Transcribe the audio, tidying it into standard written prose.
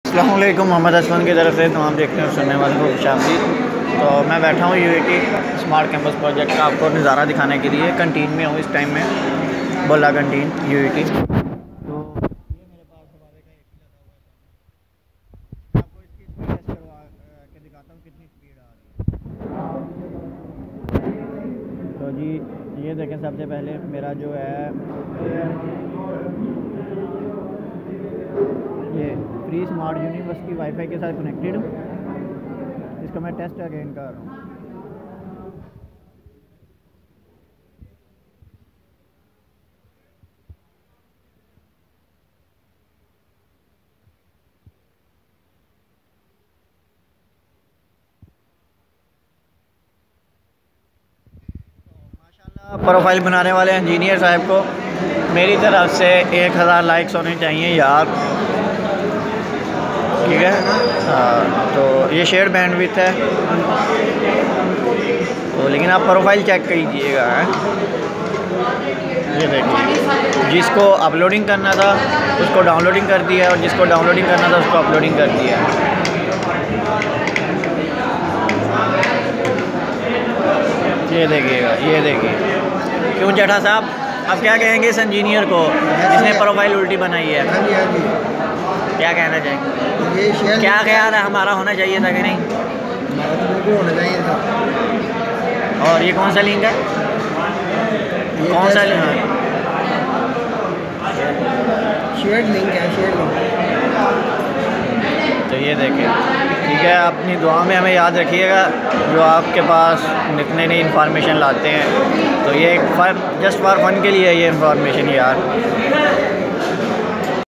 अस्सलाम वालेकुम, मोहम्मद असलम की तरफ से तमाम देखने और सुनने वालों को खुशामदीद। तो मैं बैठा हूँ यूईटी स्मार्ट कैंपस प्रोजेक्ट का आपको नज़ारा दिखाने के लिए। कैंटीन में हूँ इस टाइम में, बोला कैंटीन यूईटी। तो ये मेरे पास हवावे का एसी लगा हुआ है। आपको इसकी स्पीड टेस्ट करवा के दिखाता हूँ कितनी स्पीड आ रही है। तो जी ये देखें, सबसे पहले मेरा जो है ये फ्री स्मार्ट यूनिवर्सिटी वाईफाई के साथ कनेक्टेड हूँ। इसका मैं टेस्ट अगेन कर रहा हूँ। माशाल्लाह प्रोफाइल बनाने वाले इंजीनियर साहब को मेरी तरफ से 1000 लाइक्स होने चाहिए यार, ठीक है। तो ये शेयर बैंडविड्थ है, तो लेकिन आप प्रोफाइल चेक कीजिएगा। ये देखिए, जिसको अपलोडिंग करना था उसको डाउनलोडिंग कर दिया और जिसको डाउनलोडिंग करना था उसको अपलोडिंग कर दिया। ये देखिएगा, ये देखिए। क्यों जेठा साहब, आप क्या कहेंगे इस इंजीनियर को जिसने प्रोफाइल उल्टी बनाई है? क्या कहना चाहिए? क्या ख्याल है, हमारा होना चाहिए था कि नहीं? हमारा तो बिल्कुल होना चाहिए था। और ये कौन सा लिंक है? कौन सा लिंक है? शेयर्ड लिंक है, शेयर्ड लिंक। तो ये देखें, ठीक है। अपनी दुआ में हमें याद रखिएगा जो आपके पास नई नई इन्फॉर्मेशन लाते हैं। तो ये एक जस्ट फॉर फन के लिए ये इन्फॉर्मेशन यार।